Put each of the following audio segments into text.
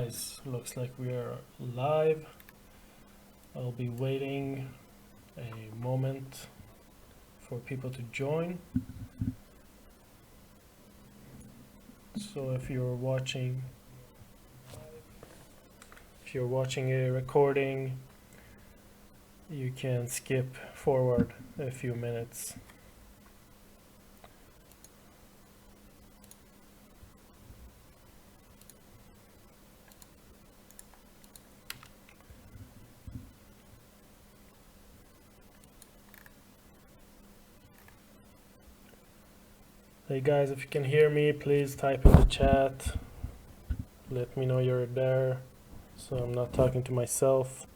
guys, looks like we are live. I'll be waiting a moment for people to join. So if you're watching a recording, you can skip forward a few minutes. Hey guys, if you can hear me, please type in the chat. Let me know you're there, so I'm not talking to myself.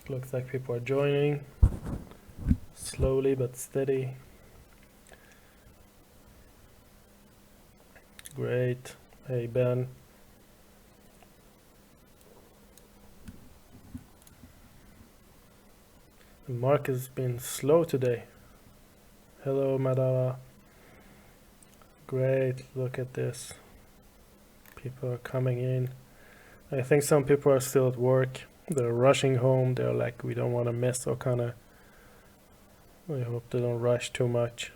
Looks like people are joining, slowly but steady. Great. Hey Ben. The market has been slow today. Hello Madara. Great, look at this. People are coming in. I think some people are still at work. They're rushing home. They're like, we don't want to miss Okane. I hope they don't rush too much.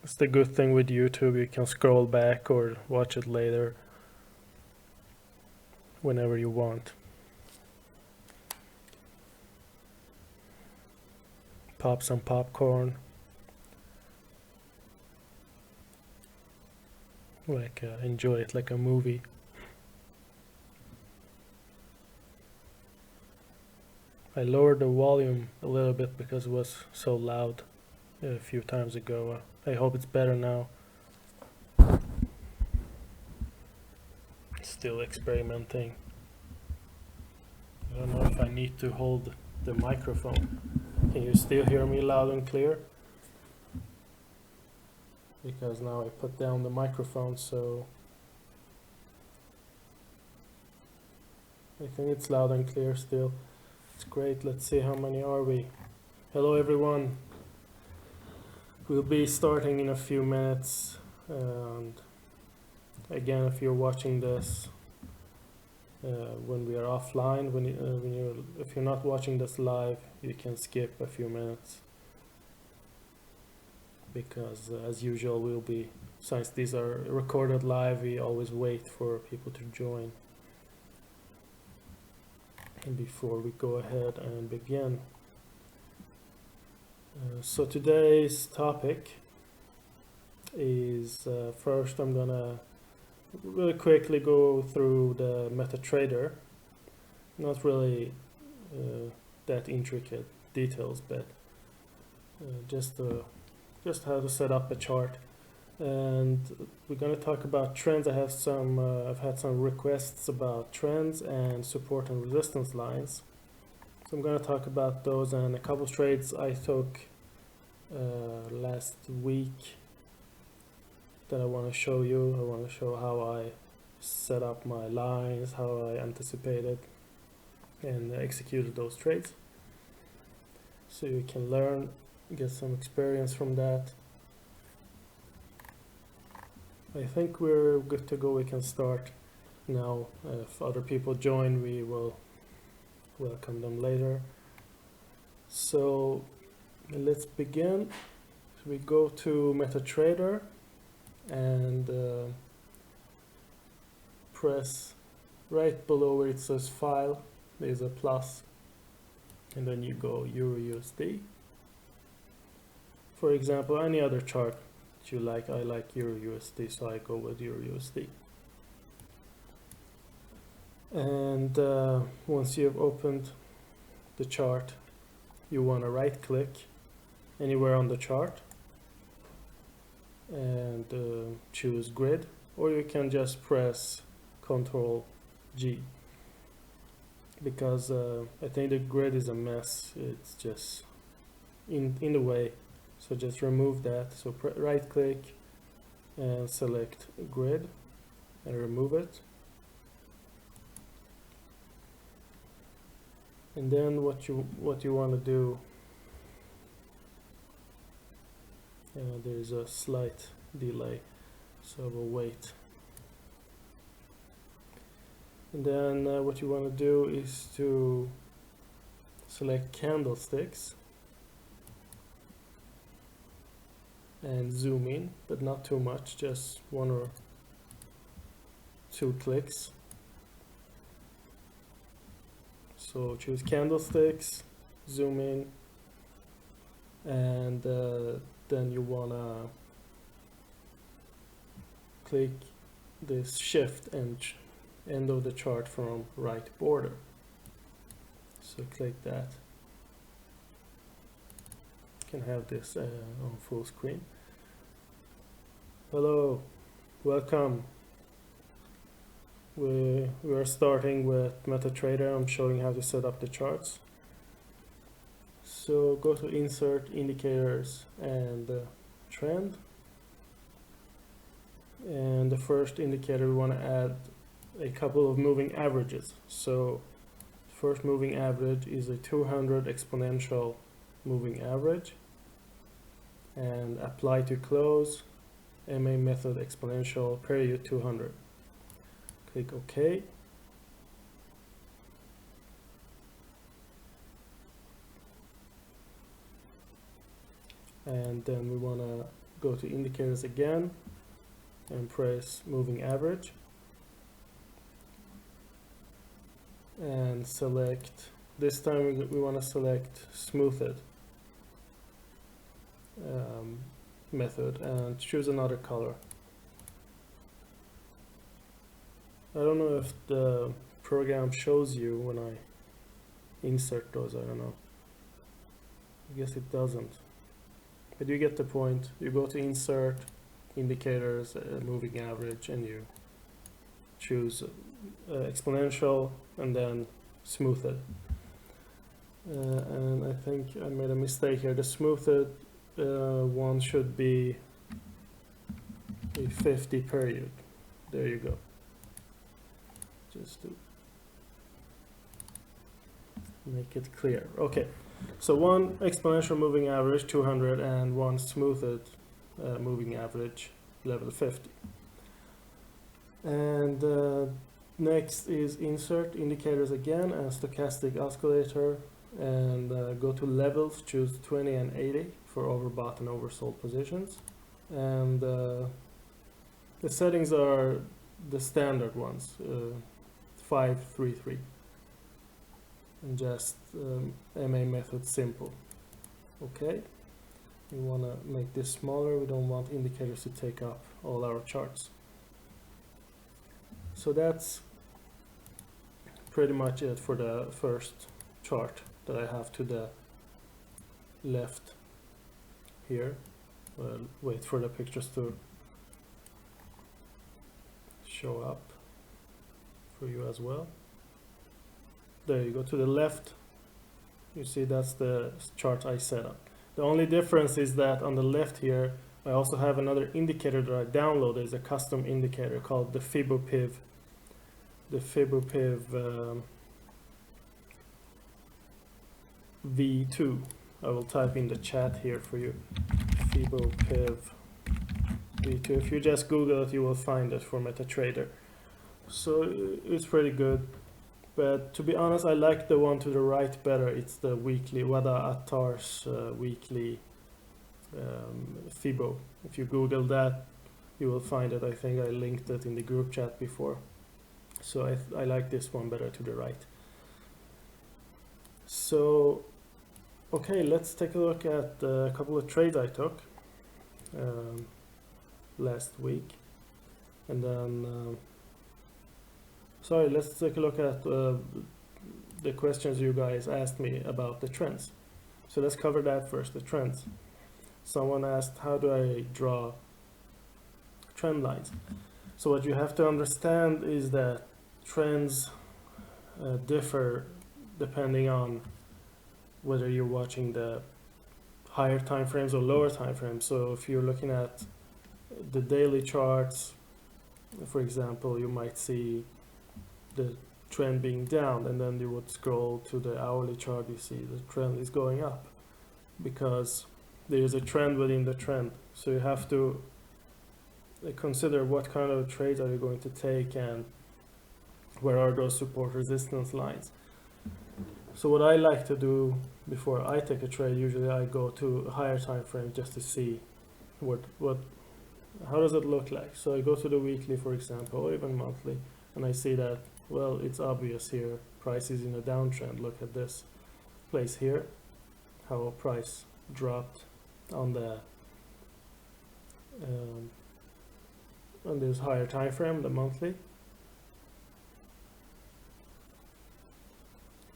It's the good thing with YouTube, you can scroll back or watch it later whenever you want. Pop some popcorn. Enjoy it like a movie. I lowered the volume a little bit because it was so loud a few times ago. I hope it's better now. Still experimenting. I don't know if I need to hold the microphone. Can you still hear me loud and clear? Because now I put down the microphone, so I think it's loud and clear still. It's great. Let's see, how many are we? Hello everyone. We'll be starting in a few minutes, and again, if you're watching this when we are offline, if you're not watching this live, you can skip a few minutes, because as usual, since these are recorded live, we always wait for people to join. And before we go ahead and begin, so today's topic is, first I'm gonna really quickly go through the MetaTrader. Not really that intricate details, but just how to set up a chart. And we're gonna talk about trends. I've had some requests about trends and support and resistance lines. So I'm going to talk about those and a couple of trades I took last week that I want to show you. I want to show how I set up my lines, how I anticipated and executed those trades. So you can learn, get some experience from that. I think we're good to go. We can start now. If other people join, we will welcome them later. So let's begin. So we go to MetaTrader and press right below where it says file, there's a plus, and then you go EUR/USD. For example, any other chart that you like. I like EUR/USD, so I go with EUR/USD. And once you have opened the chart, you want to right click anywhere on the chart and choose grid, or you can just press Ctrl G, because I think the grid is a mess. It's just in the way, so just remove that. So right click and select grid, and remove it. And then what you want to do, there's a slight delay, so we'll wait. And then what you want to do is to select candlesticks and zoom in, but not too much, just 1 or 2 clicks. So choose candlesticks, zoom in, and then you wanna click this shift and end of the chart from right border. So click that. You can have this on full screen. Hello, welcome. We are starting with MetaTrader. I'm showing how to set up the charts. So go to Insert, Indicators, and Trend. And the first indicator, we want to add a couple of moving averages. So first moving average is a 200 exponential moving average. And apply to close, MA method exponential, period 200. Click OK. And then we want to go to indicators again and press moving average. And select, this time we want to select smoothed method and choose another color. I don't know if the program shows you when I insert those, I don't know. I guess it doesn't. But you get the point. You go to insert, indicators, moving average, and you choose exponential and then smoothed. And I think I made a mistake here. The smoothed one should be a 50 period. There you go. Just to make it clear. Okay, so one exponential moving average 200 and one smoothed moving average level 50. And next is insert indicators again and stochastic oscillator, and go to levels, choose 20 and 80 for overbought and oversold positions. And the settings are the standard ones, 5, 3, 3, and just MA method simple. Okay, we want to make this smaller. We don't want indicators to take up all our charts. So that's pretty much it for the first chart that I have to the left here. Well, wait for the pictures to show up for you as well. There you go, to the left. You see that's the chart I set up. The only difference is that on the left here I also have another indicator that I downloaded. It's a custom indicator called the FiboPiv. The FiboPiv V2. I will type in the chat here for you. FiboPiv V2. If you just Google it, you will find it for MetaTrader. So it's pretty good. But to be honest, I like the one to the right better. It's the weekly, Wada Attar's weekly Fibo. If you Google that, you will find it. I think I linked it in the group chat before. So I like this one better to the right. So, okay, let's take a look at a couple of trades I took last week. And then, sorry, let's take a look at the questions you guys asked me about the trends. So let's cover that first, the trends. Someone asked, how do I draw trend lines? So what you have to understand is that trends differ depending on whether you're watching the higher time frames or lower time frames. So if you're looking at the daily charts, For example, you might see the trend being down, and then you would scroll to the hourly chart, you see the trend is going up because there is a trend within the trend. So you have to consider what kind of trades are you going to take and where are those support resistance lines. So what I like to do before I take a trade, usually I go to a higher time frame just to see how does it look like. So I go to the weekly, for example, or even monthly, and I see that, well, it's obvious here, price is in a downtrend. Look at this place here, how price dropped on the on this higher time frame, the monthly.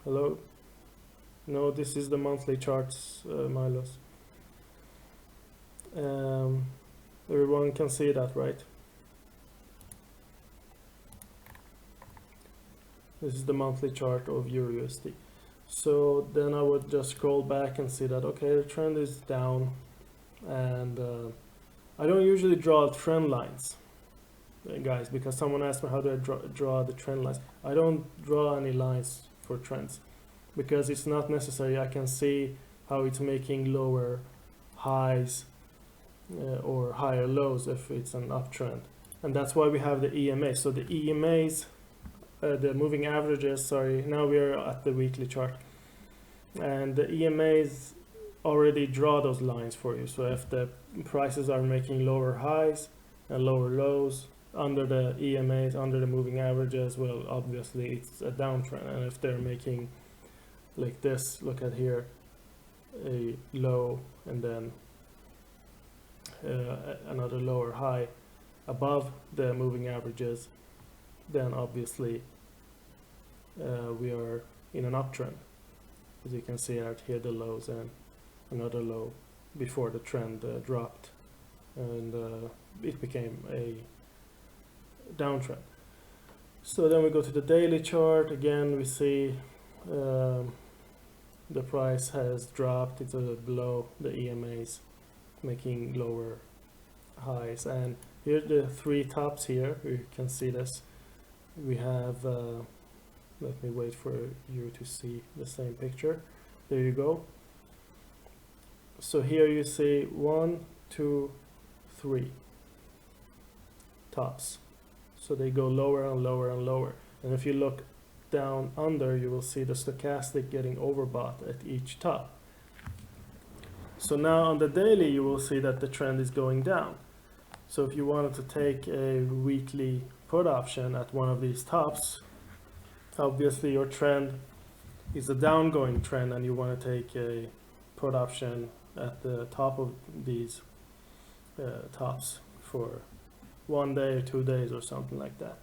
Hello? No, this is the monthly charts, Milos. Everyone can see that, right? This is the monthly chart of EURUSD. So then I would just scroll back and see that, okay, the trend is down, and I don't usually draw trend lines, guys, because someone asked me how do I draw the trend lines. I don't draw any lines for trends because it's not necessary. I can see how it's making lower highs or higher lows if it's an uptrend, and that's why we have the EMA. So the EMAs, the moving averages, sorry, now we are at the weekly chart, and the EMAs already draw those lines for you. So if the prices are making lower highs and lower lows under the EMAs, under the moving averages, well, obviously it's a downtrend. And if they're making like this, look at here, a low and then another lower high above the moving averages, then obviously we are in an uptrend. As you can see out here, the lows and another low before the trend dropped, and it became a downtrend. So then we go to the daily chart. Again, we see the price has dropped. It's below the EMAs, making lower highs. And here are the three tops here. You can see this. We have, let me wait for you to see the same picture. There you go. So here you see 1, 2, 3 tops. So they go lower and lower and lower. And if you look down under, you will see the stochastic getting overbought at each top. So now on the daily, you will see that the trend is going down. So if you wanted to take a weekly put option at one of these tops, obviously your trend is a downgoing trend, and you want to take a put option at the top of these tops for 1 day or 2 days or something like that.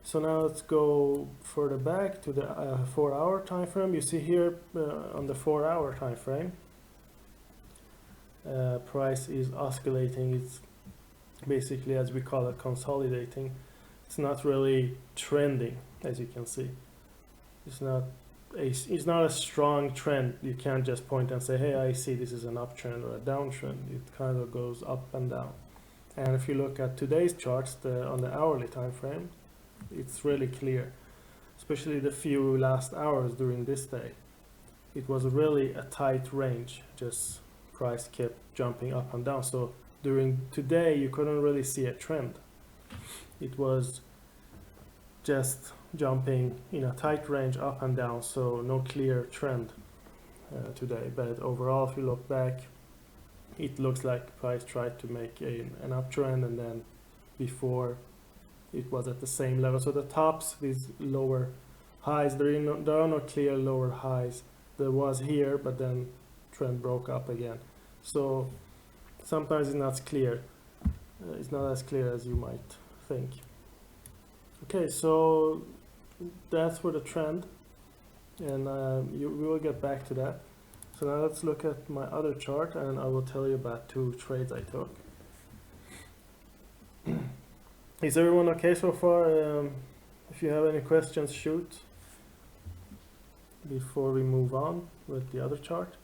So now let's go further back to the 4-hour time frame. You see here on the 4-hour time frame, price is oscillating. It's basically, as we call it, consolidating. It's not really trending, as you can see. It's not a strong trend. You can't just point and say, hey, I see this is an uptrend or a downtrend. It kind of goes up and down. And if you look at today's charts on the hourly time frame, it's really clear, especially the few last hours during this day. It was really a tight range, just price kept jumping up and down. So during today, you couldn't really see a trend. It was just jumping in a tight range up and down, so no clear trend today. But overall, if you look back, it looks like price tried to make an uptrend, and then before it was at the same level. So the tops, these lower highs, there are no clear lower highs. There was here, but then trend broke up again. So sometimes it's not clear. It's not as clear as you might think. Okay, so that's for the trend, and we will get back to that. So now let's look at my other chart, and I will tell you about 2 trades I took. Is everyone okay so far? If you have any questions, shoot before we move on with the other chart.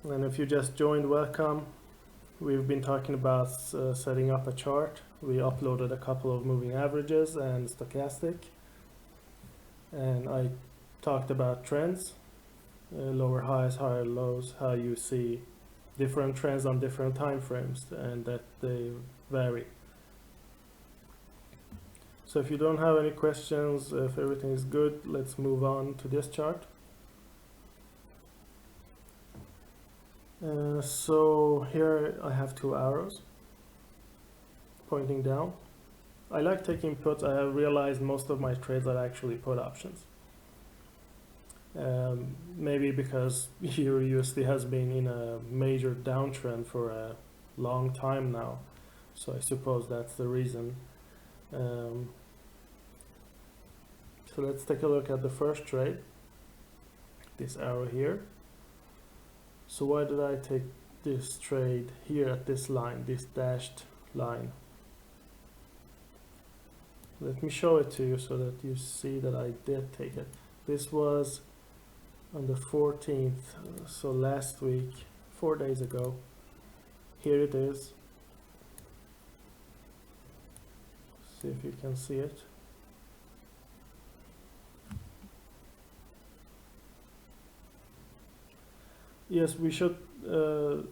And if you just joined, welcome. we've been talking about setting up a chart. We uploaded a couple of moving averages and stochastic, and I talked about trends, lower highs, higher lows, how you see different trends on different time frames and that they vary. So if you don't have any questions, if everything is good, let's move on to this chart. So here I have two arrows pointing down. I like taking puts. I have realized most of my trades are actually put options. Maybe because Euro USD has been in a major downtrend for a long time now, so I suppose that's the reason. So let's take a look at the first trade, this arrow here. So why did I take this trade here at this line, this dashed line? Let me show it to you so that you see that I did take it. This was on the 14th, so last week, 4 days ago. Here it is. See if you can see it. Yes, we should look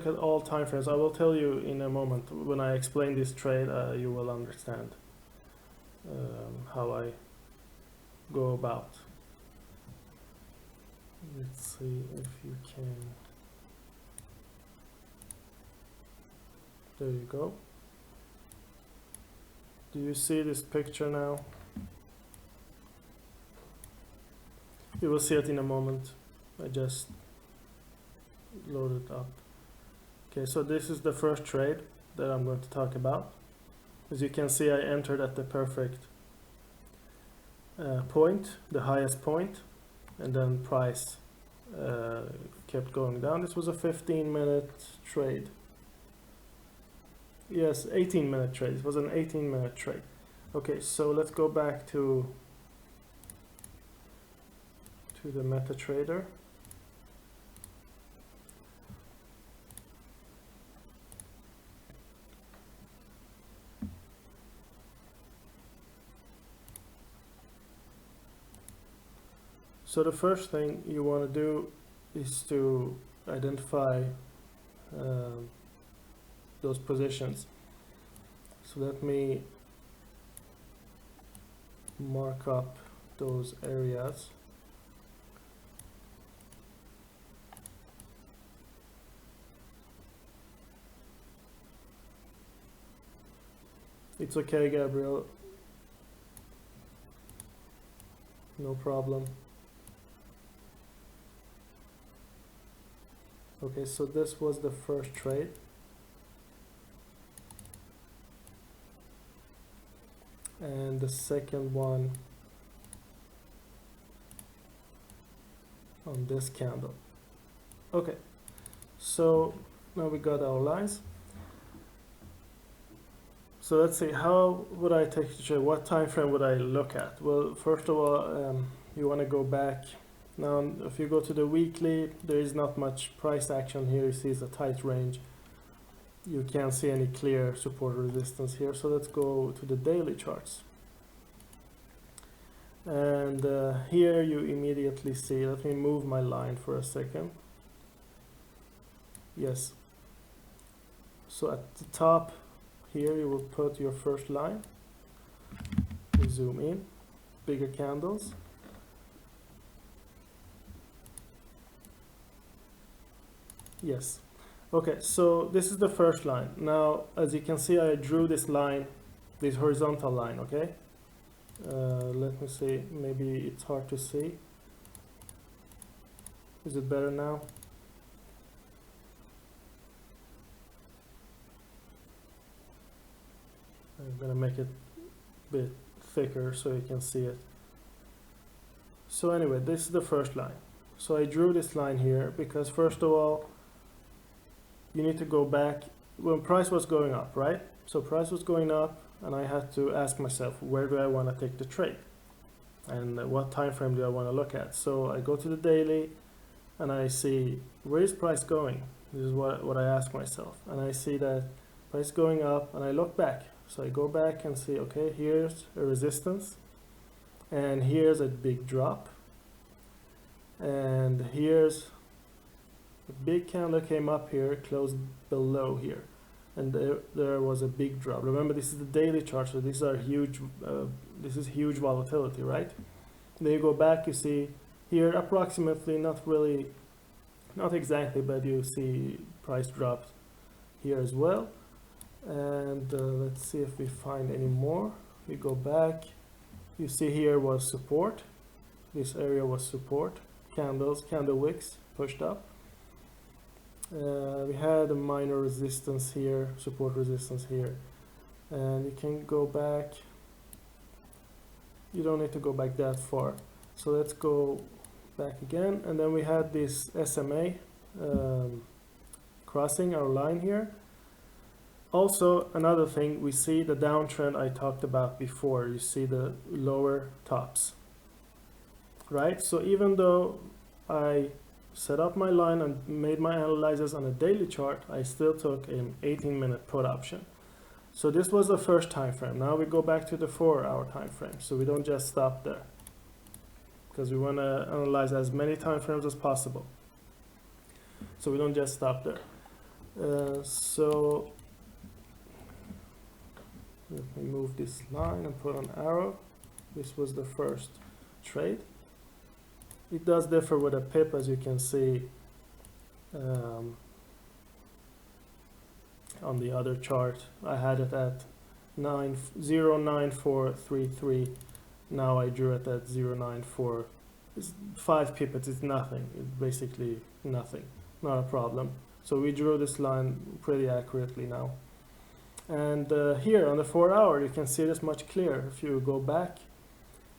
at all time frames. I will tell you in a moment. When I explain this trade, you will understand how I go about. Let's see if you can. There you go. Do you see this picture now? You will see it in a moment. I just load it up. Okay, so this is the first trade that I'm going to talk about. As you can see, I entered at the perfect point, the highest point, and then price kept going down. This was a 15-minute trade. Yes, 18-minute trade. It was an 18-minute trade. Okay, so let's go back to the MetaTrader. So the first thing you want to do is to identify those positions. So let me mark up those areas. It's okay, Gabriel. No problem. Okay, so this was the first trade. And the second one on this candle. Okay, so now we got our lines. So let's see, how would I take the trade? What time frame would I look at? Well, first of all, you want to go back. Now, if you go to the weekly, there is not much price action here. You see it's a tight range. You can't see any clear support or resistance here. So let's go to the daily charts. And here you immediately see, let me move my line for a second. Yes. So at the top here, you will put your first line. We zoom in, bigger candles. Yes. Okay, so this is the first line. Now, as you can see, I drew this line, this horizontal line, okay? Let me see, maybe it's hard to see. Is it better now? I'm gonna make it a bit thicker so you can see it. So anyway, this is the first line. So I drew this line here because first of all, you need to go back when price was going up, right? So price was going up and I had to ask myself, where do I want to take the trade? And what time frame do I want to look at? So I go to the daily and I see, where is price going? This is what I ask myself, and I see that price going up, and I look back. So I go back and see, okay, here's a resistance, and here's a big drop, and here's a big candle came up here, closed below here, and there was a big drop. Remember, this is the daily chart, so these are huge. This is huge volatility, right? Then you go back, you see here approximately, not exactly, but you see price dropped here as well. And let's see if we find any more. We go back, you see here was support. This area was support. Candle wicks pushed up. We had a minor resistance here, support resistance here, and you can go back. You don't need to go back that far. So let's go back again, and then we had this SMA crossing our line here. Also, another thing, we see the downtrend I talked about before. You see the lower tops, right? So even though I set up my line and made my analysis on a daily chart, I still took an 18-minute put option. So this was the first time frame. Now we go back to the 4-hour time frame. So we don't just stop there, because we want to analyze as many time frames as possible. So we don't just stop there. So let me move this line and put an arrow. This was the first trade. It does differ with a pip, as you can see on the other chart. I had it at 0.9433. Now I drew it at 0.94. It's 5 pips. It's nothing. It's basically nothing. Not a problem. So we drew this line pretty accurately now. And here on the 4-hour, you can see this much clearer. If you go back,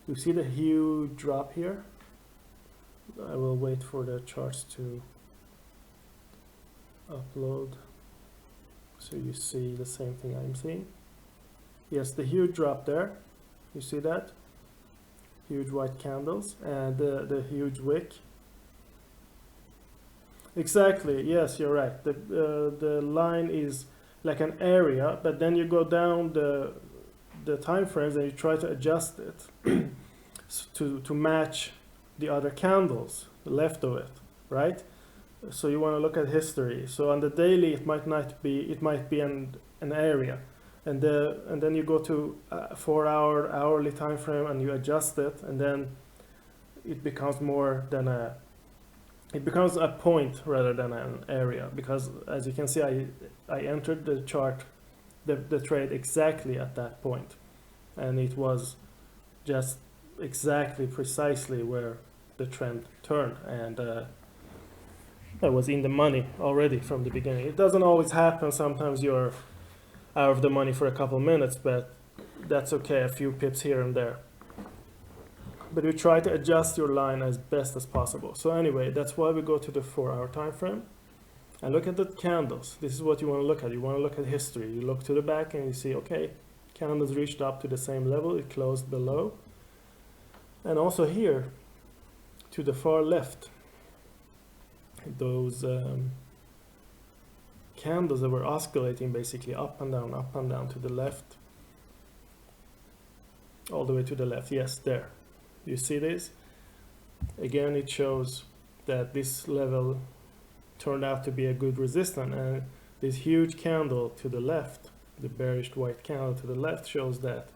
you see the huge drop here. I will wait for the charts to upload so you see the same thing I'm seeing. Yes, the huge drop there. You see that? Huge white candles and the huge wick. Exactly. Yes, you're right. The line is like an area, but then you go down the time frames and you try to adjust it to match the other candles left of it, right? So you want to look at history. So on the daily, it might not be. It might be an area, and then you go to 4-hour hourly time frame and you adjust it, and then it becomes more than a. It becomes a point rather than an area, because as you can see, I entered the chart, the trade exactly at that point, and it was just exactly precisely where the trend turned, and I was in the money already from the beginning. It doesn't always happen. Sometimes you're out of the money for a couple minutes, but that's okay, a few pips here and there. But you try to adjust your line as best as possible. So anyway, that's why we go to the 4-hour time frame and look at the candles. This is what you want to look at. You want to look at history. You look to the back and you see, okay, candles reached up to the same level, it closed below. And also here to the far left, those candles that were oscillating basically up and down to the left, all the way to the left. Yes, there. You see this? Again, it shows that this level turned out to be a good resistance, and this huge candle to the left, the bearish white candle to the left, shows that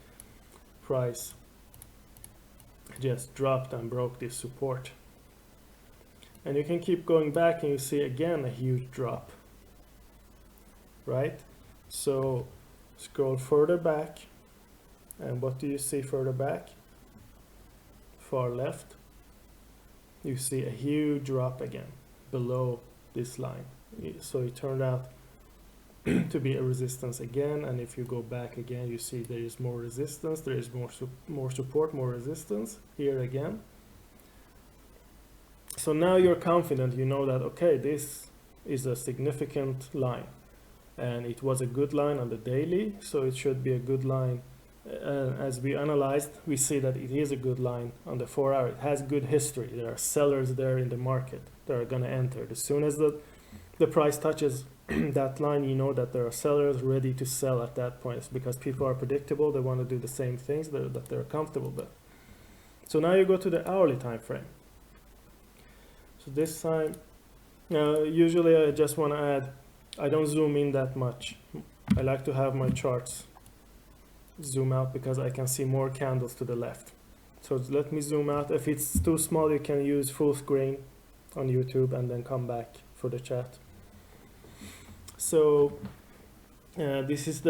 price just dropped and broke this support. And you can keep going back and you see again a huge drop, right? So scroll further back, and what do you see further back? Far left, you see a huge drop again below this line. So it turned out to be a resistance again, and if you go back again, you see there is more resistance, there is more support, more resistance here again. So now you're confident, you know that, okay, this is a significant line, and it was a good line on the daily, so it should be a good line. As we analyzed, we see that it is a good line on the 4-hour. It has good history. There are sellers there in the market that are going to enter. As soon as the the price touches that line, you know that there are sellers ready to sell at that point. It's because people are predictable, they want to do the same things that they're comfortable with. So now you go to the hourly time frame. So this time, usually I just want to add, I don't zoom in that much. I like to have my charts zoom out because I can see more candles to the left. So let me zoom out. If it's too small, you can use full screen on YouTube and then come back for the chat. So this is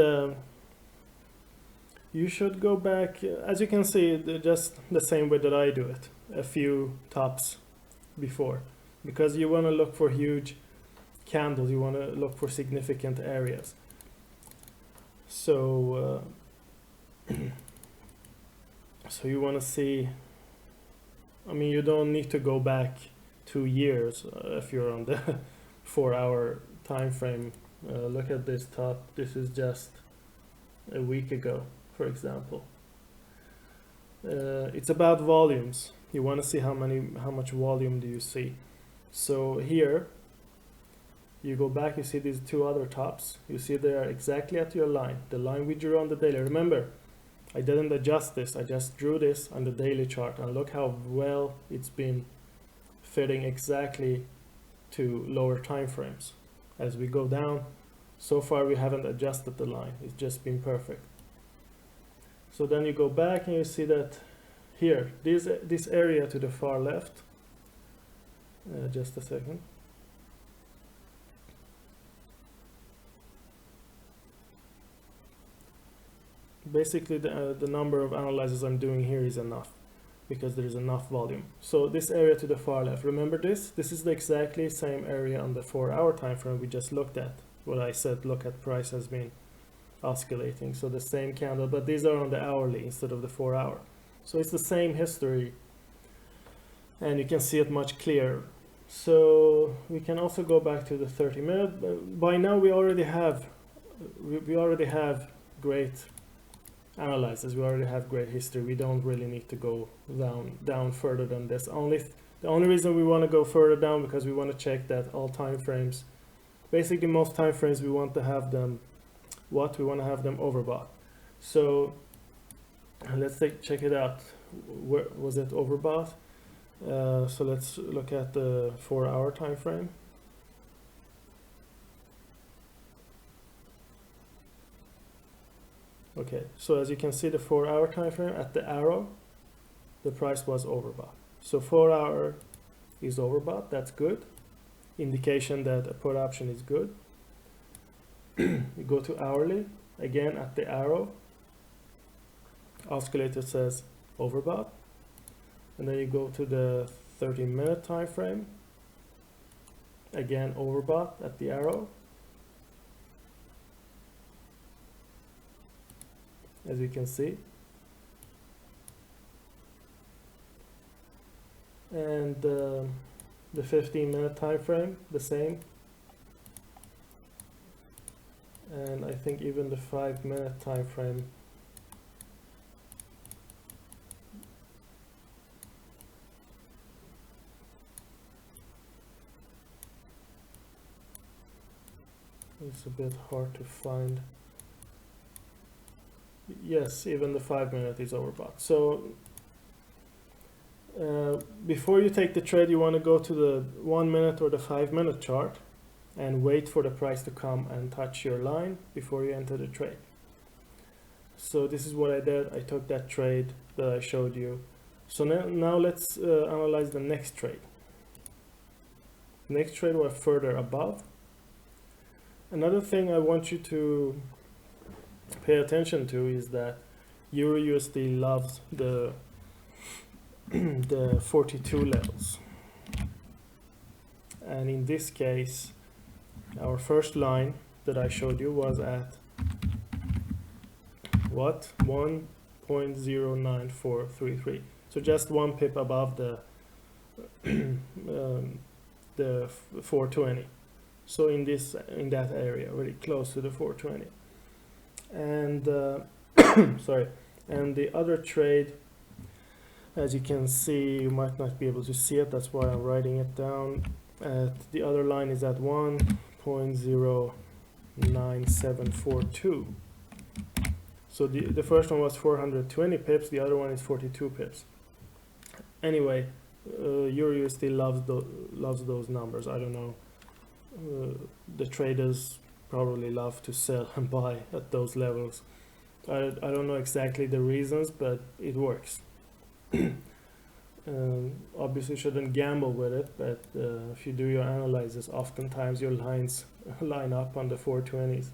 you should go back, as you can see, just the same way that I do it, a few tops before, because you want to look for huge candles, you want to look for significant areas. So so you want to see, I mean, you don't need to go back 2 years if you're on the 4-hour time frame. Look at this top, this is just a week ago, for example. It's about volumes. You want to see how much volume do you see. So here you go back, you see these 2 other tops, you see they are exactly at your line, the line we drew on the daily. Remember, I didn't adjust this, I just drew this on the daily chart, and look how well it's been fitting exactly to lower time frames. As we go down, so far we haven't adjusted the line, it's just been perfect. So then you go back and you see that here, this area to the far left, just a second. Basically the number of analyzes I'm doing here is enough, because there is enough volume. So this area to the far left, remember this is the exactly same area on the 4-hour time frame we just looked at. What I said, look at price has been oscillating, so the same candle, but these are on the hourly instead of the 4-hour. So it's the same history, and you can see it much clearer. So we can also go back to the 30-minute. By now we already have great analyzes, we already have great history. We don't really need to go down further than this. The only reason we want to go further down, because we want to check that all time frames, basically most time frames, we want to have them overbought. So let's check it out. Where was it overbought? So let's look at the 4-hour time frame. Okay, so as you can see, the 4-hour time frame at the arrow, the price was overbought. So 4-hour is overbought, that's good. Indication that a put option is good. You go to hourly, again at the arrow, oscillator says overbought. And then you go to the 30-minute time frame, again overbought at the arrow. As you can see, and the 15-minute time frame, the same, and I think even the 5-minute time frame is a bit hard to find. Yes, even the 5-minute is overbought. So before you take the trade, you want to go to the 1-minute or the 5-minute chart and wait for the price to come and touch your line before you enter the trade. So this is what I did. I took that trade that I showed you. So now let's analyze the next trade. Next trade was further above. Another thing I want you to pay attention to is that EURUSD loves the 42 levels, and in this case our first line that I showed you was at what, 1.09433, so just 1 pip above the 420. So in that area, very close to the 420. And sorry, and the other trade, as you can see, you might not be able to see it, that's why I'm writing it down. the other line is at 1.09742. So the first one was 420 pips, the other one is 42 pips. Anyway, EURUSD loves those numbers. I don't know. The traders probably love to sell and buy at those levels. I don't know exactly the reasons, but it works. Obviously shouldn't gamble with it, but if you do your analysis, oftentimes your lines line up on the 420s.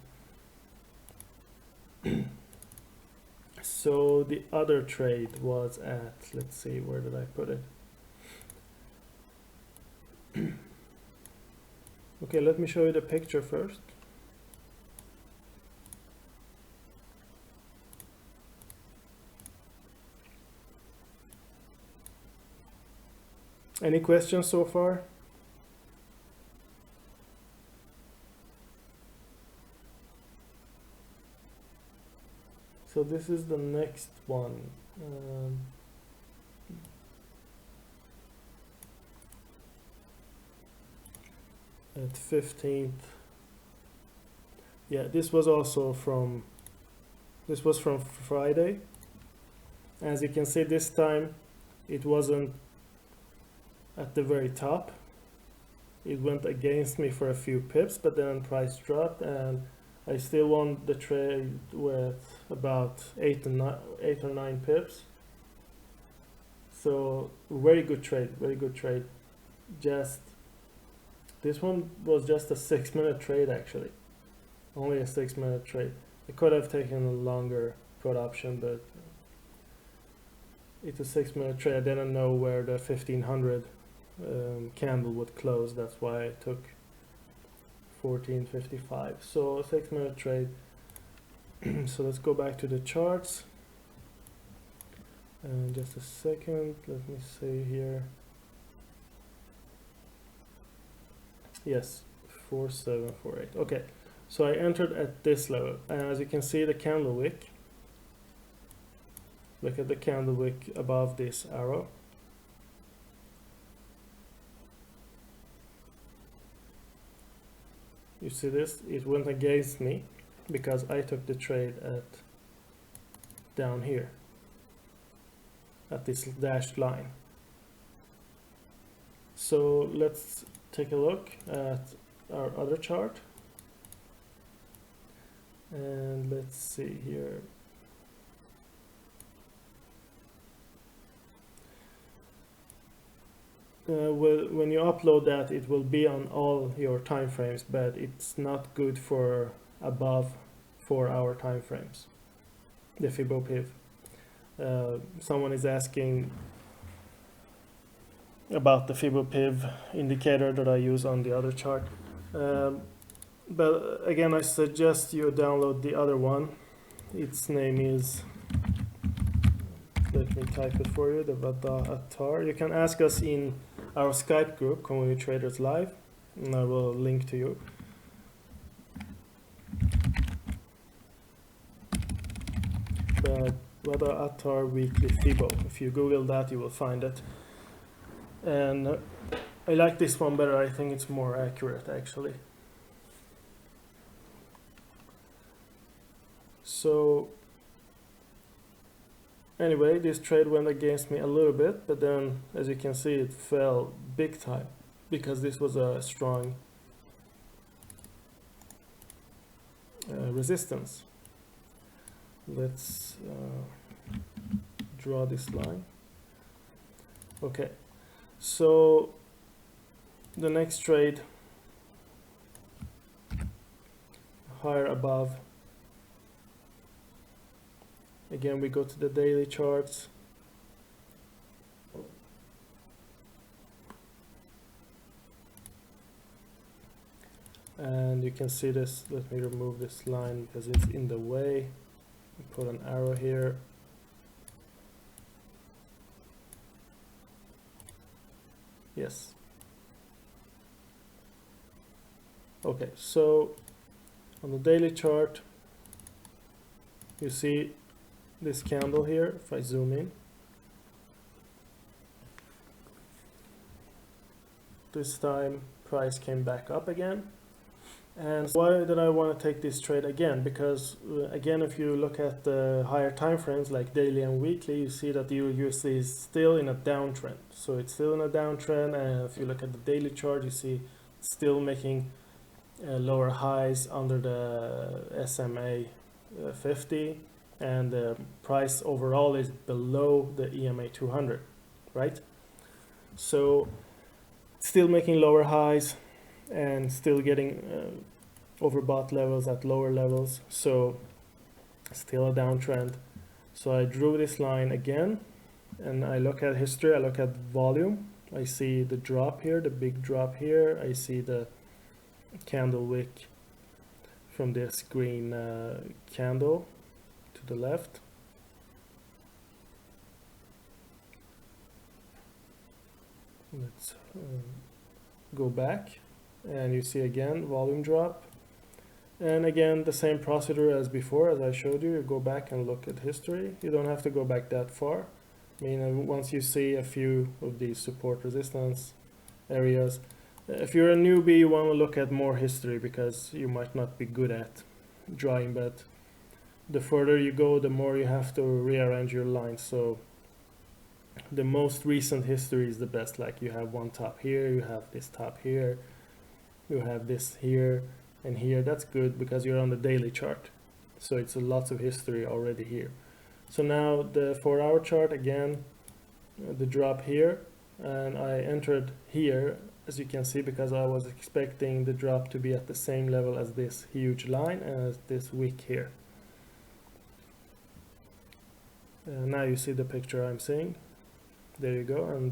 So the other trade was at, let's see, where did I put it? Okay, let me show you the picture first. Any questions so far? So this is the next one. At 15th. Yeah, this was also from Friday. As you can see, this time it wasn't at the very top. It went against me for a few pips, but then price dropped and I still won the trade with about 8 or 9 pips. So very good trade, very good trade. Just this one was just a 6-minute trade actually. Only a 6-minute trade. It could have taken a longer put option, but it's a 6-minute trade. I didn't know where the 1500 candle would close. That's why I took 14.55. So a 6-minute trade. So let's go back to the charts. And just a second, let me see here. Yes, 4748. Okay, so I entered at this level, and as you can see, the candle wick. Look at the candle wick above this arrow. You see this? It went against me because I took the trade at down here at this dashed line. So let's take a look at our other chart, and let's see here. When you upload that, it will be on all your time frames, but it's not good for above 4-hour time frames, the Fibo PIV. Someone is asking about the Fibo PIV indicator that I use on the other chart. But again, I suggest you download the other one. Its name is, let me type it for you, the Vada-Attar. You can ask us in our Skype group, CommuniTraders-Live, and I will link to you. But Vada-Attar weekly Fibo. If you Google that, you will find it. And I like this one better. I think it's more accurate, actually. So anyway, this trade went against me a little bit, but then, as you can see, it fell big time because this was a strong resistance. Let's draw this line. Okay, so the next trade, higher above. Again, we go to the daily charts. And you can see this. Let me remove this line because it's in the way. Put an arrow here. Yes. Okay, so on the daily chart, you see this candle here. If I zoom in, This time price came back up again. And why did I want to take this trade again? Because again, if you look at the higher time frames like daily and weekly, you see that the USD is still in a downtrend. So it's still in a downtrend, and if you look at the daily chart, you see it's still making lower highs under the SMA 50, and the price overall is below the EMA 200, right? So still making lower highs and still getting overbought levels at lower levels, so still a downtrend. So I drew this line again, and I look at history, I look at volume, I see the drop here, the big drop here, I see the candle wick from this green candle to the left. Let's go back, and you see again volume drop, and again the same procedure as before. As I showed you, you go back and look at history. You don't have to go back that far. I mean, once you see a few of these support resistance areas, if you're a newbie, you want to look at more history because you might not be good at drawing, but the further you go, the more you have to rearrange your lines. So the most recent history is the best. Like, you have one top here, you have this top here, you have this here and here. That's good because you're on the daily chart, so it's lots of history already here. So now the 4-hour chart, again, the drop here, and I entered here, as you can see, because I was expecting the drop to be at the same level as this huge line and as this wick here. Now you see the picture I'm seeing. There you go,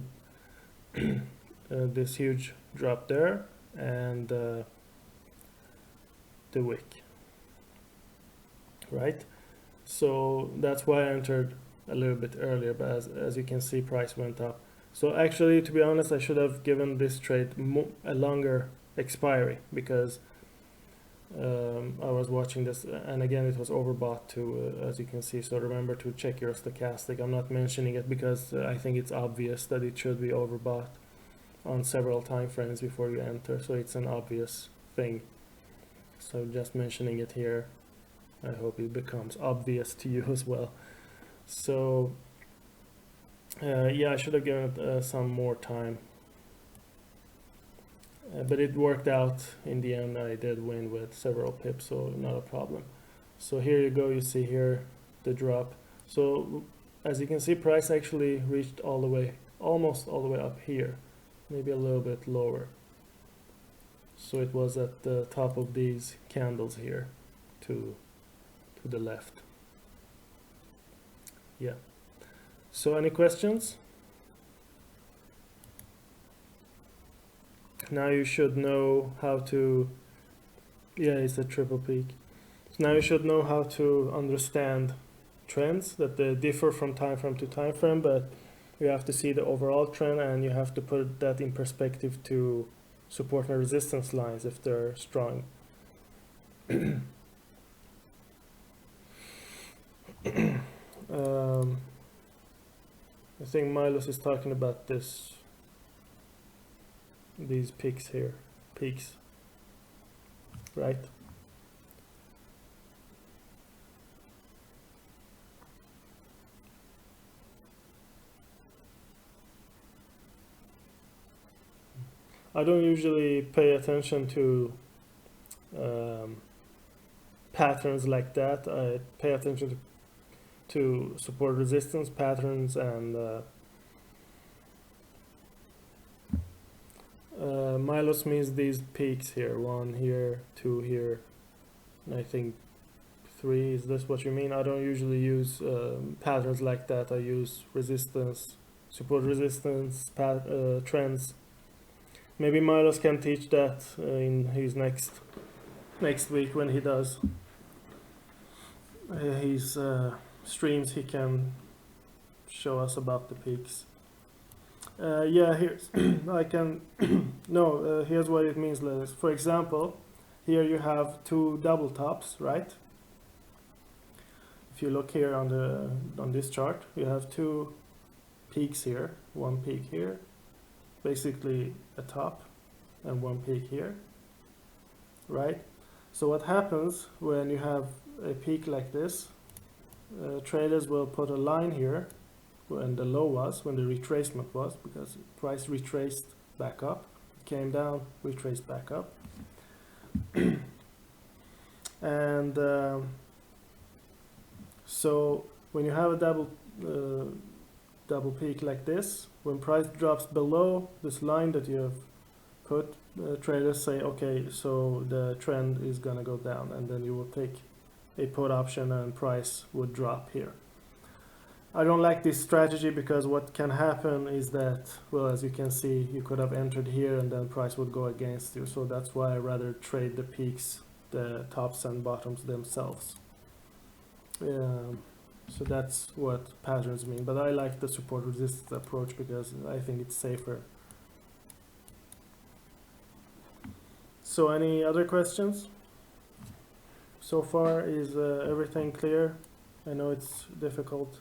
and this huge drop there, and the wick, right? So that's why I entered a little bit earlier, but as you can see, price went up. So actually, to be honest, I should have given this trade a longer expiry, because I was watching this, and again it was overbought too, as you can see. So remember to check your stochastic. I'm not mentioning it because I think it's obvious that it should be overbought on several time frames before you enter, so it's an obvious thing. So just mentioning it here, I hope it becomes obvious to you as well. So yeah, I should have given it some more time, but it worked out in the end. I did win with several pips, so not a problem. So here you go, you see here the drop. So as you can see, price actually reached all the way, almost all the way up here, maybe a little bit lower. So it was at the top of these candles here to the left. Yeah. So any questions? Now you should know how to, yeah, it's a triple peak. So now you should know how to understand trends that they differ from time frame to time frame, but you have to see the overall trend, and you have to put that in perspective to support and resistance lines if they're strong. I think Milos is talking about these peaks here, right? I don't usually pay attention to patterns like that. I pay attention to support resistance patterns, and Milos means these peaks here, 1 here, 2 here, and I think 3. Is this what you mean? I don't usually use patterns like that. I use resistance, support resistance, trends. Maybe Milos can teach that in his next week when he does his streams. He can show us about the peaks. Yeah, here's I can no, here's what it means, Linus. For example, here you have 2 double tops, right? If you look here on this chart, you have 2 peaks here, 1 peak here, basically a top, and one peak here, right? So what happens when you have a peak like this, traders will put a line here when the low was, when the retracement was, because price retraced back up, came down, retraced back up. And so when you have a double peak like this, when price drops below this line that you have put, traders say, okay, so the trend is gonna go down, and then you will take a put option and price would drop here. I don't like this strategy because what can happen is that, well, as you can see, you could have entered here and then price would go against you. So that's why I rather trade the peaks, the tops and bottoms themselves. So that's what patterns mean, but I like the support resistance approach because I think it's safer. So any other questions? So far, is everything clear? I know it's difficult.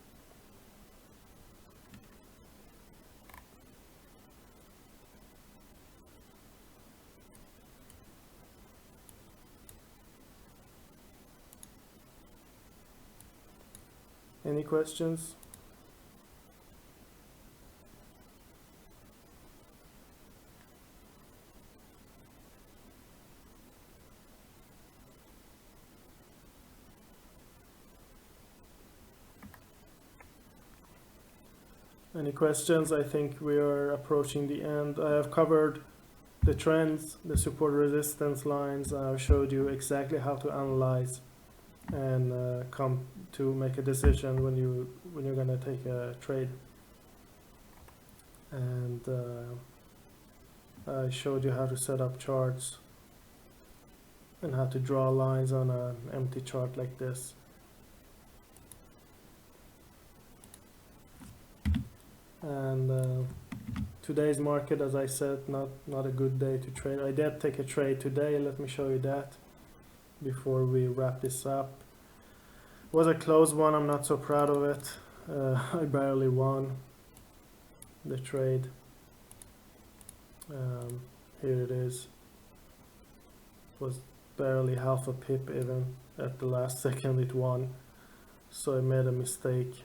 Any questions? Any questions? I think we are approaching the end. I have covered the trends, the support resistance lines. I showed you exactly how to analyze and come to make a decision when you're gonna take a trade. And I showed you how to set up charts and how to draw lines on an empty chart like this. And today's market, as I said, not a good day to trade. I did take a trade today. Let me show you that before we wrap this up. It was a close one. I'm not so proud of it. I barely won the trade. Here it is. It was barely half a pip even. At the last second it won. So I made a mistake.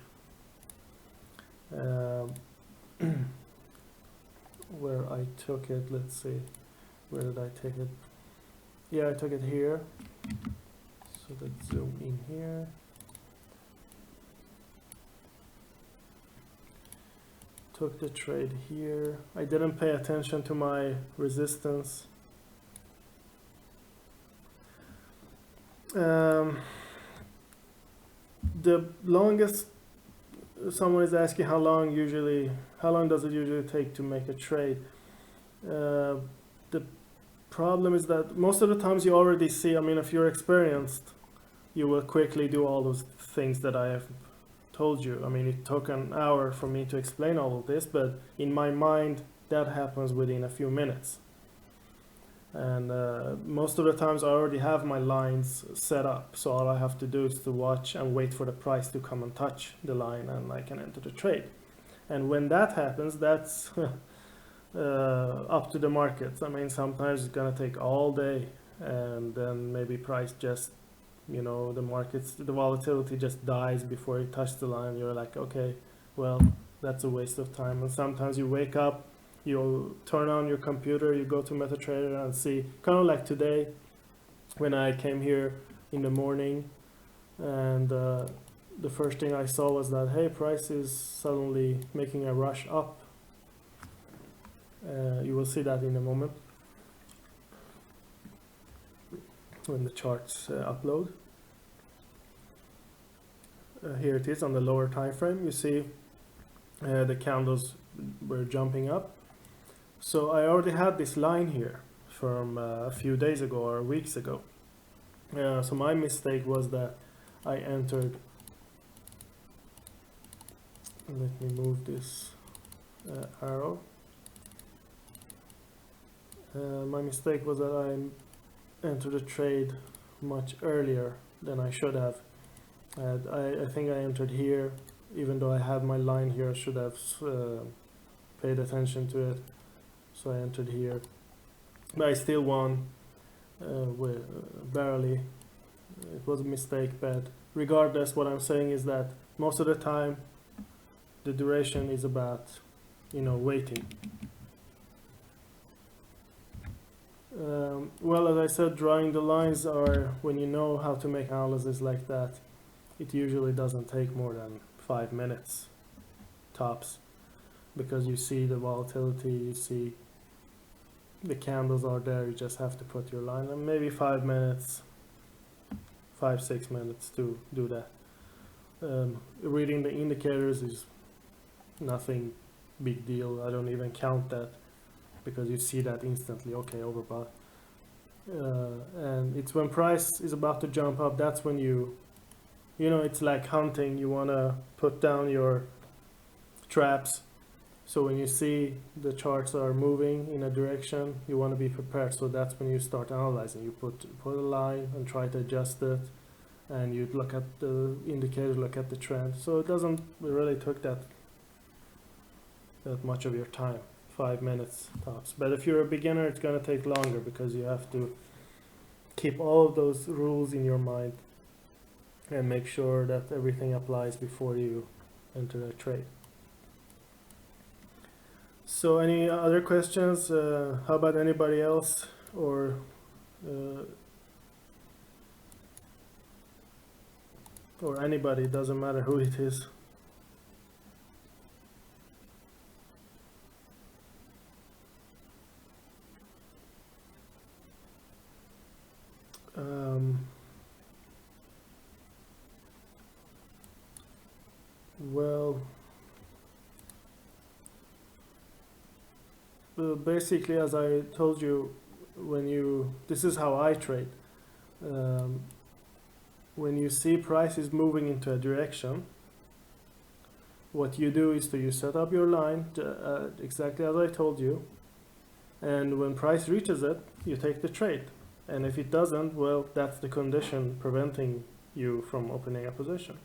Where I took it, let's see, where did I take it? Yeah, I took it here. So let's zoom in here. Took the trade here. I didn't pay attention to my resistance. The longest, someone is asking how long does it usually take to make a trade? The problem is that most of the times you already see, I mean, if you're experienced, you will quickly do all those things that I have told you. I mean, it took an hour for me to explain all of this, but in my mind, that happens within a few minutes. And most of the times I already have my lines set up, so all I have to do is to watch and wait for the price to come and touch the line, and I can enter the trade. And when that happens, that's up to the markets. I mean, sometimes it's gonna take all day, and then maybe price just, you know, the volatility just dies before it touches the line. You're like, okay, well, that's a waste of time. And sometimes you wake up, you'll turn on your computer, you go to MetaTrader and see, kind of like today when I came here in the morning, and the first thing I saw was that, hey, price is suddenly making a rush up. You will see that in a moment when the charts upload. Here it is on the lower time frame. You see the candles were jumping up. So I already had this line here from a few days ago or weeks ago. So my mistake was that I entered, let me move this arrow. My mistake was that I entered a trade much earlier than I should have. I think I entered here, even though I had my line here. I should have paid attention to it. So I entered here, but I still won barely. It was a mistake, but regardless, what I'm saying is that most of the time the duration is about, waiting. Well, as I said, drawing the lines are, when you know how to make analysis like that, it usually doesn't take more than 5 minutes tops, because you see the volatility, you see the candles are there, you just have to put your line, and maybe 5 minutes, 5-6 minutes to do that. Reading the indicators is nothing big deal. I don't even count that, because you see that instantly, okay, overbought. And it's when price is about to jump up, that's when it's like hunting. You want to put down your traps. So when you see the charts are moving in a direction, you want to be prepared. So that's when you start analyzing. You put a line and try to adjust it, and you look at the indicators, look at the trend. So it doesn't really took that much of your time, 5 minutes tops. But if you're a beginner, it's going to take longer, because you have to keep all of those rules in your mind and make sure that everything applies before you enter a trade. So any other questions? How about anybody else, or anybody, doesn't matter who it is. Well, basically, as I told you, this is how I trade. When you see prices moving into a direction, what you do is you set up your line exactly as I told you, and when price reaches it, you take the trade. And if it doesn't, well, that's the condition preventing you from opening a position.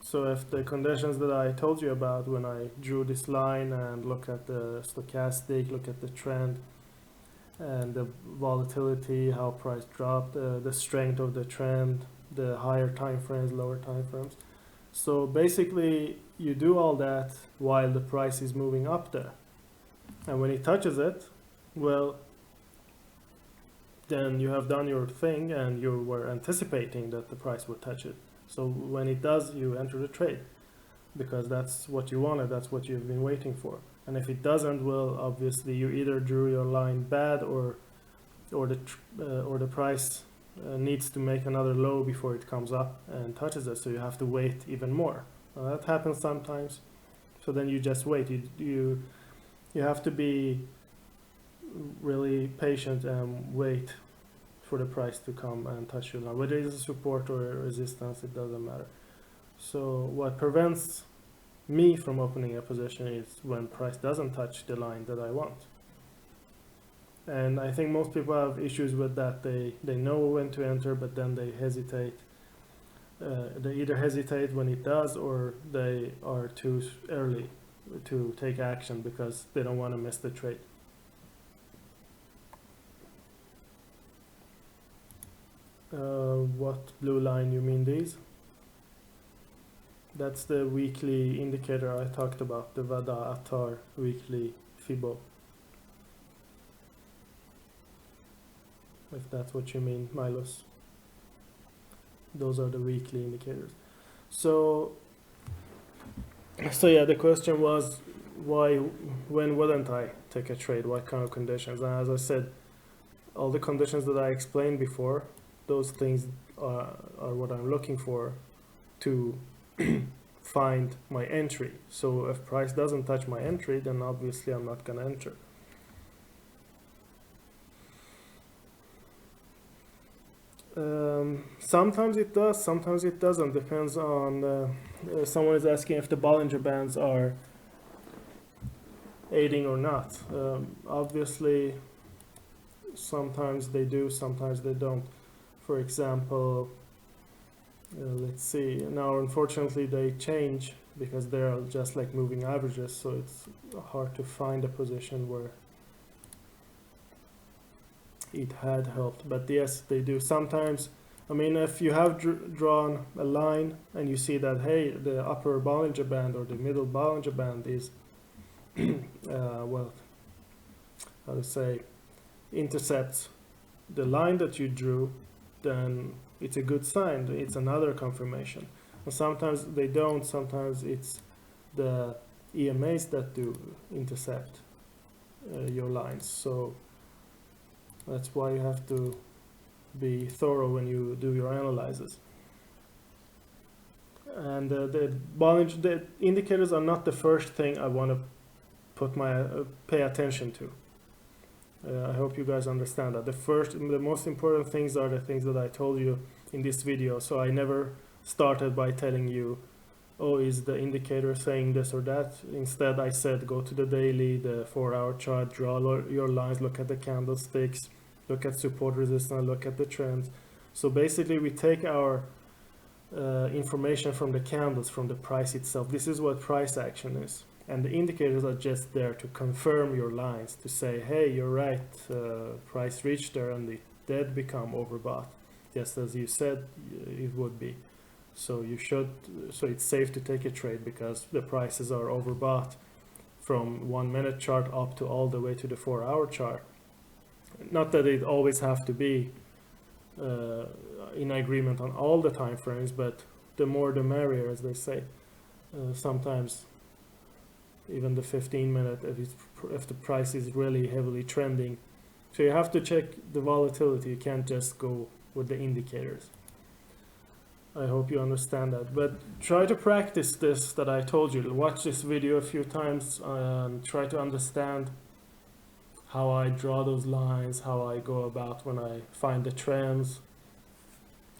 So if the conditions that I told you about when I drew this line and look at the stochastic, look at the trend and the volatility, how price dropped, the strength of the trend, the higher time frames, lower time frames. So basically you do all that while the price is moving up there. And when it touches it, well, then you have done your thing and you were anticipating that the price would touch it. So when it does, you enter the trade, because that's what you wanted, that's what you've been waiting for. And if it doesn't, well, obviously you either drew your line bad, or the price needs to make another low before it comes up and touches it. So you have to wait even more. That happens sometimes. So then you just wait. You have to be really patient and wait for the price to come and touch your line. Whether it's a support or a resistance, it doesn't matter. So what prevents me from opening a position is when price doesn't touch the line that I want. And I think most people have issues with that. They know when to enter, but then they hesitate. They either hesitate when it does, or they are too early to take action because they don't want to miss the trade. What blue line, you mean these? That's the weekly indicator I talked about, the Vada Atar weekly Fibo. If that's what you mean, Milos. Those are the weekly indicators. So yeah, the question was, when wouldn't I take a trade? What kind of conditions? And as I said, all the conditions that I explained before, those things are what I'm looking for to find my entry. So if price doesn't touch my entry, then obviously I'm not gonna enter. Sometimes it does, sometimes it doesn't. Depends on someone is asking if the Bollinger Bands are aiding or not. Obviously sometimes they do, sometimes they don't. For example, let's see, now unfortunately they change because they are just like moving averages, so it's hard to find a position where it had helped. But yes, they do sometimes. I mean, if you have drawn a line and you see that, hey, the upper Bollinger Band or the middle Bollinger Band is, well, how to say, intercepts the line that you drew, then it's a good sign. It's another confirmation. And sometimes they don't. Sometimes it's the EMAs that do intercept your lines. So that's why you have to be thorough when you do your analysis. And the indicators are not the first thing I want to put my pay attention to. I hope you guys understand that. The most important things are the things that I told you in this video. So I never started by telling you, oh, is the indicator saying this or that? Instead, I said go to the daily, the 4-hour chart, draw your lines, look at the candlesticks, look at support resistance, look at the trends. So basically, we take our information from the candles, from the price itself. This is what price action is. And the indicators are just there to confirm your lines, to say, hey, you're right, price reached there and it did become overbought, just as you said it would be. So it's safe to take a trade because the prices are overbought from 1 minute chart up to all the way to the 4-hour chart. Not that it always have to be in agreement on all the time frames, but the more the merrier, as they say. Sometimes even the 15-minute, if the price is really heavily trending. So you have to check the volatility. You can't just go with the indicators. I hope you understand that. But try to practice this that I told you. Watch this video a few times and try to understand how I draw those lines, how I go about when I find the trends.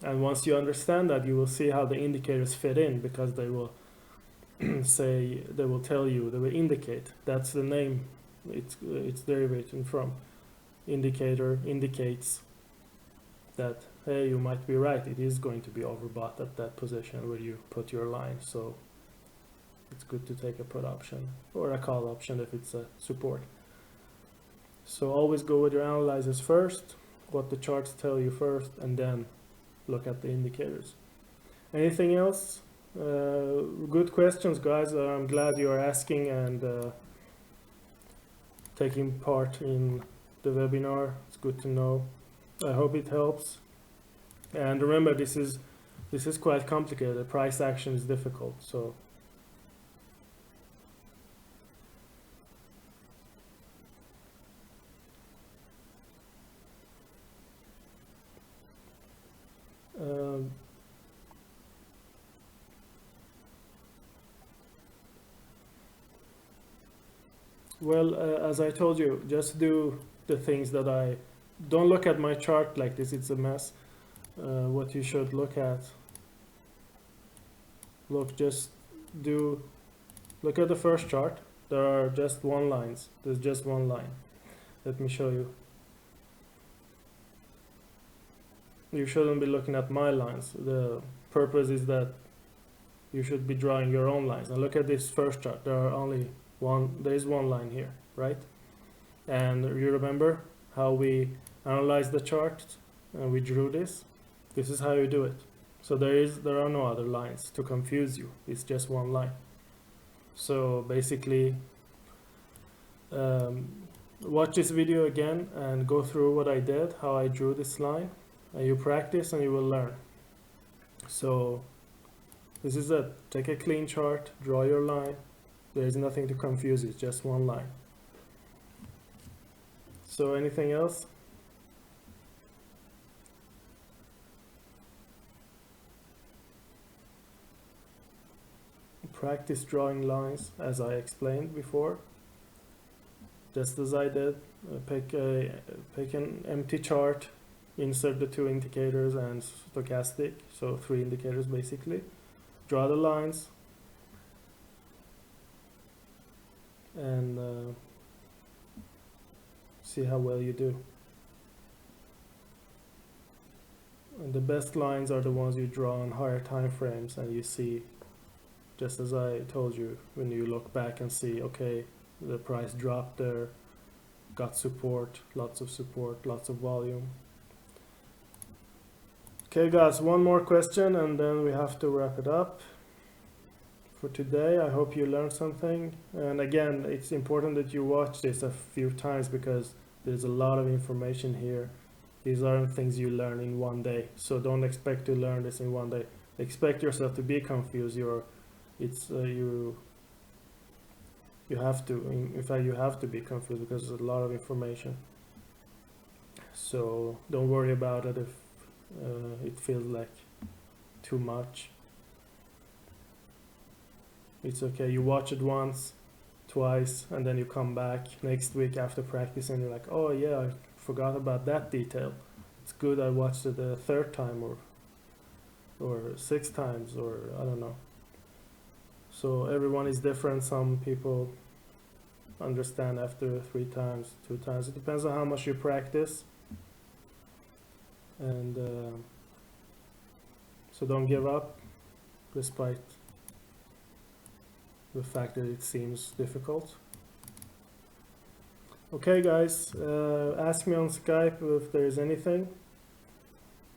And once you understand that, you will see how the indicators fit in, because they will they will tell you, they will indicate. That's the name it's derivating from. Indicator indicates that, hey, you might be right, it is going to be overbought at that position where you put your line. So it's good to take a put option or a call option if it's a support. So always go with your analyzers first, what the charts tell you first, and then look at the indicators. Anything else? Good questions, guys. I'm glad you are asking and taking part in the webinar. It's good to know. I hope it helps. And remember, this is quite complicated. Price action is difficult. So well, as I told you, just do the things that don't look at my chart like this, it's a mess. What you should look at, look at the first chart. There are just one lines. There's just one line. Let me show you. You shouldn't be looking at my lines. The purpose is that you should be drawing your own lines. And look at this first chart. There is one line here, right? And you remember how we analyzed the chart and we drew this? This is how you do it. So there are no other lines to confuse you. It's just one line. So basically, watch this video again and go through what I did, how I drew this line, and you practice and you will learn. So this is it. Take a clean chart, draw your line. There is nothing to confuse, it's just one line. So anything else? Practice drawing lines as I explained before. Just as I did, pick an empty chart, insert the 2 indicators and stochastic, so 3 indicators basically. Draw the lines and see how well you do. And the best lines are the ones you draw on higher time frames, and you see, just as I told you, when you look back and see, okay, the price dropped there, got support, lots of volume. Okay guys, one more question and then we have to wrap it up for today. I hope you learned something, and again, it's important that you watch this a few times because there's a lot of information here. These aren't things you learn in one day, so don't expect to learn this in one day. Expect yourself to be confused. You have to, in fact you have to be confused because there's a lot of information. So don't worry about it if it feels like too much. It's okay. You watch it once, twice, and then you come back next week after practice and you're like, oh yeah, I forgot about that detail. It's good I watched it a third time or 6 times, or I don't know. So everyone is different. Some people understand after 3 times, 2 times. It depends on how much you practice. And so don't give up despite the fact that it seems difficult. Okay guys, ask me on Skype if there is anything.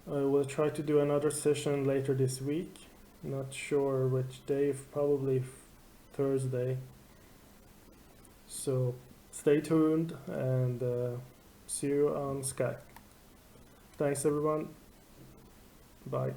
I will try to do another session later this week. Not sure which day, probably Thursday. So stay tuned and see you on Skype. Thanks everyone. Bye.